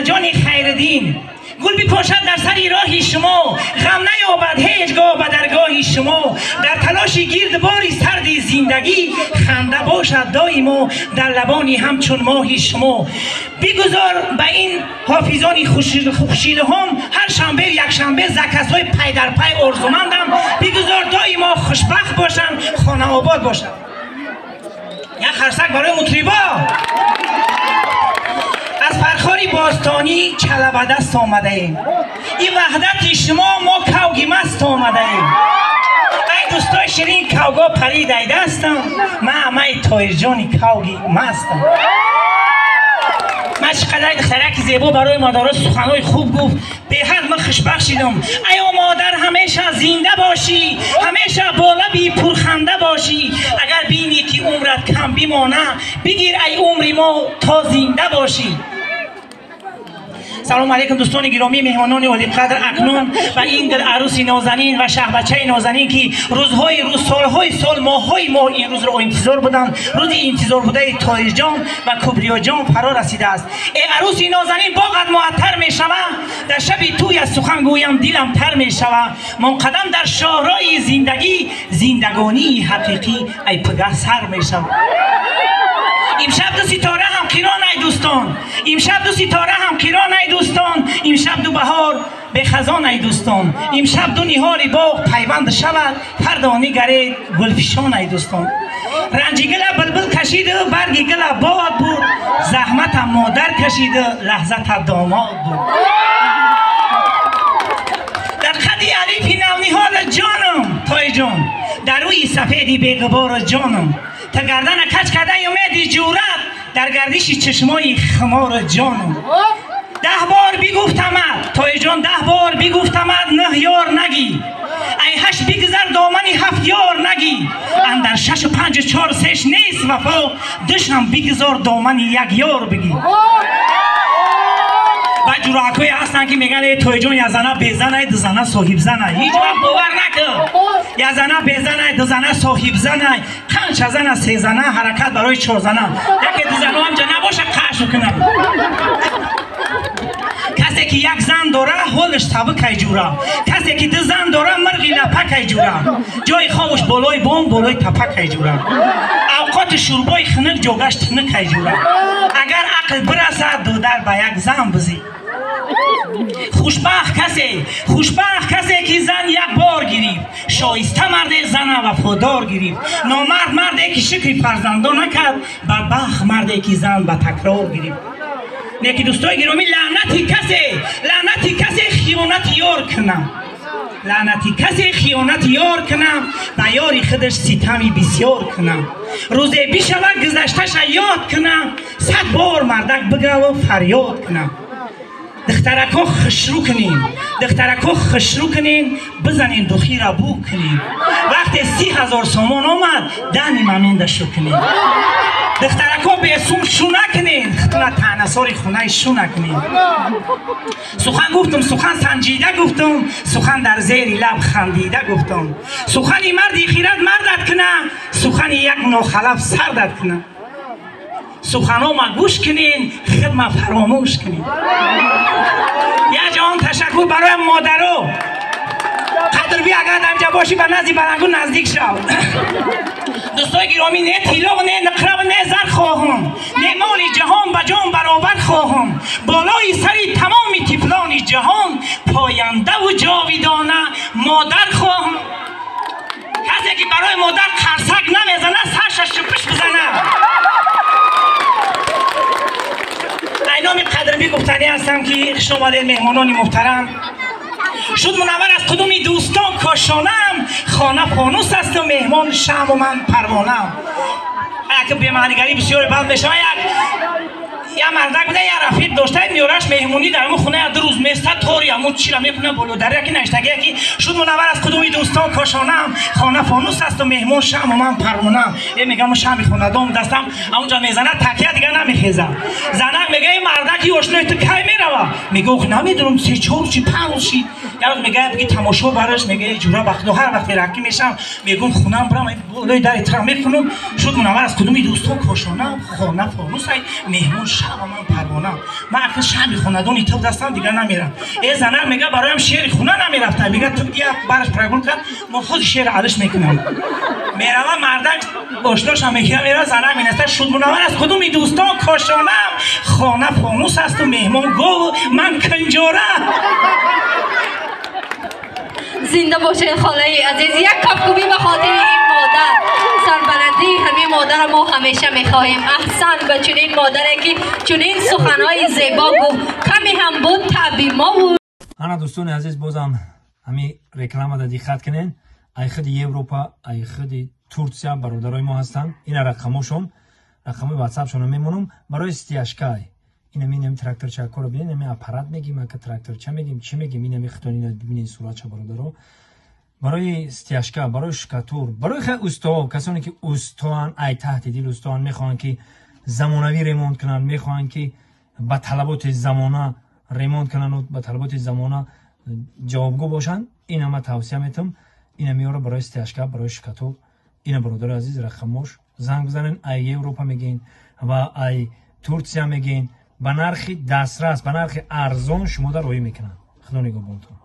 جان خیردین گل بپاشد در سر راه شما، غم نیابد هیچگاه به درگاه شما. در تلاشی گرد باری سردی زندگی، خنده باشد دائما در لبانی همچون ماه شما. بگذار به این حافظان خوشیل هم هر شنبه یک شنبه زکسای پی در پی آرزومندم. بگذار دائما خوشبخت باشن، خانه آباد باشن. یک خرسک برای مطربا. از فرخاری باستانی چله به دست آمده ایم، این وحدت شما ما کوگی مست آمده ایم. ای دوستای شیرین کوگا پرید ای دستم، من همه تایر جانی کوگی مستم. من چقدر دخترک زیبا برای مادرها سخنهای خوب گفت، به حد من خوشبخت شدم. ای مادر همیشه زنده باشی، همیشه با لبی پرخنده باشی. اگر بینی که عمرت کم بمانه، بگیر ای عمری ما تا زنده باشی. سلام علیکم دوستان گرامی، مهمانان عالی قدر. اکنون و این دل عروسی نازنین و شهبچه نازنین که سالهای سال ماههای ماه این روز رو انتظار بودن، روز انتظار بوده تایر جان و کبریا جان فرا رسیده است. ای عروسی نازنین باغت معطر می شود، در شب توی از سخن گویم دلم تر می شود. منقدم در شاهراه زندگی، زندگانی حقیقی ای پگاه سر می شود. امشب دو ستاره هم کران ای دوستان، امشب دو ستاره هم کران ای دوستان، امشب دو بهار به خزان ای دوستان، امشب دو نهال باغ پیوند شود، فردا نگره گلفشان ای دوستان. رنج گل بلبل کشید برگ گل باد بود، زحمت مادر کشید لحظت داماد بود. در خدی علیفی نونیحال جانم تای جان، در روی سفیدی بیغبار جانم. تا گردن کچ کرده امید جورت، در گردش چشمای خمار جانم. 10 بار بگفتمت تای جان، 10 بار بگفتمت نه یار نگی. ای 8 بگذر دامنی 7 یار نگی. اندر 6 و 5 و 4 و 3 نیست وفا، دشم بگذار دامنی 1 یار بگی. و جوراکوی هستن که میگن توی جون یا زنه بزنه دو زنه صاحب زنه. هیچ وقت باور نکن. یا زنه بزنه دو زنه صاحب زنه، 5 زنه 3 زنه حرکت برای 4 زنه. یکی دو زنه هم جا نباشه قش کنه. کسی که 1 زن داره حالش سبک جوره، کسی که 2 زن داره مرغی لپک جوره، جای خوابش بالای بام بالای تپک جوره، اوقات شوربای خنک جوگش تنک جوره. اگر عقل برسد دو در به 1 زن بزی. خوشبخت کسی که زن 1 بار گیرید، شایسته مرد زن وفادار گیرید. نامرد مردی که شکر فرزندان نکرد، بدبخت مردی که زن به تکرار گیرید. نیکی دوستای گرامی، لعنتی کسی خیانت یار کنم، لعنتی کسی خیانت یار کنم، به یاری خودش ستمی بسیار کنم. روزی بشود گذشتش یاد کنم، 100 بار مردک بگه و فریاد کنم. دخترکا خشرو کنین، بزنین دخی را بو کنین. وقتی 30,000 سامان آمد، دنی منونده شو کنین. دخترکا به اسم شو نکنین، ختونه تنساری خونه شو نکنین. سخن گفتم، سخن سنجیده گفتم، سخن در زیر لب خندیده گفتم. سخنی مردی خیرت مردت کنه، سخنی یک ناخلف سردت کنه. سخنها ما گوش کنین، خدمت فراموش کنین. یه جان تشکر برای مادرو. قدر اگر درجا باشی به نزدی برنگو نزدیک شو. دوستای گرامی، نه طلا و نه نقره و نه زر خواهم، نه مال جهان به جان برابر خواهم. بالای سری تمام طفلان جهان، پاینده و جاویدانه مادر خواهم. کسی که برای مادر خرسک نمیزنه سرش شپش بزنه. اینامی قدرمی گفتنی هستم که شما مهمانان محترم شد منور از کدومی دوستان کاشانم، خانه فانوس است و مهمان شم و من پروانم. اگه بیمعنیگری بسیار بد بشه، یه مردک بوده یه رفیق داشته میارش مهمونی در اون خونه 2 روز میسته طوری همون چی را میکنه بلو در یکی نشتگی یکی شد منور از کدومی دوستان کاشانم، خانه فانوس است و مهمان شم و من پروانم. یه میگم شمی خونه دوم دستم اونجا میزنه تکیه دیگه نمیخیزم. زنک میگه این مردکی اشنای تو کی میروه؟ میگه اوخ نمیدونم 3 4 5 شی روز میگه بگی تماشا براش میگه جورا بخت هر وقت راکی میشم میگم خونم برام بالای در ترام میکنم شد منور از کدومی دوستان کاشانم خونه فانوسای مهمون شب من پروانه من اصلا شب خونه‌دون تو دستم دیگه نمیرم ای زنر میگه برایم شعر خونه نمیرفته میگه تو دیگه براش پرگول کرد ما خود شعر علش میکنم میرم مردک آشناشم میگه میرا زنر مینسته شد منور از کدومی دوستان کاشانم خانه فانوس است و مهمون گو من کنجوره. زنده باشین خاله عزیز. یک کپکوبی به خاطر این مادر سربلندی همین مادر ما همیشه میخواهیم. احسن به چنین مادری که چنین سخنهای زیبا گفت کمی هم بود تعبیر ما بود. انا دوستان عزیز بازم همین رکلام را دقت کنین. ای خود اروپا ای خود ترکیه برادرای ما هستن. این رقمشون رقم واتساپ شون میمونم برای استیاشکای. اینا میگیم تراکتور چاکو رو ببینیم اپارات میگیم که تراکتور چه میگیم چی میگیم اینا میختونین ببینین صورت چه برادرو برای استیاشکا برای شکاتور برای خیلی استوا کسانی که استوان ای تحت دیل استوان میخوان که زمانوی ریمونت کنن میخوان که با طلبات زمانه ریمونت کنن و با طلبات زمانه جوابگو باشن اینا ما توصیه میتم اینا میاره برای استیاشکا برای شکاتور اینا برادر عزیز رقمش زنگ بزنین ای اروپا میگین و ای ترکیه میگین به نرخ دسترس به نرخ ارزان شما در روی میکنن. خدا نگهبانتون.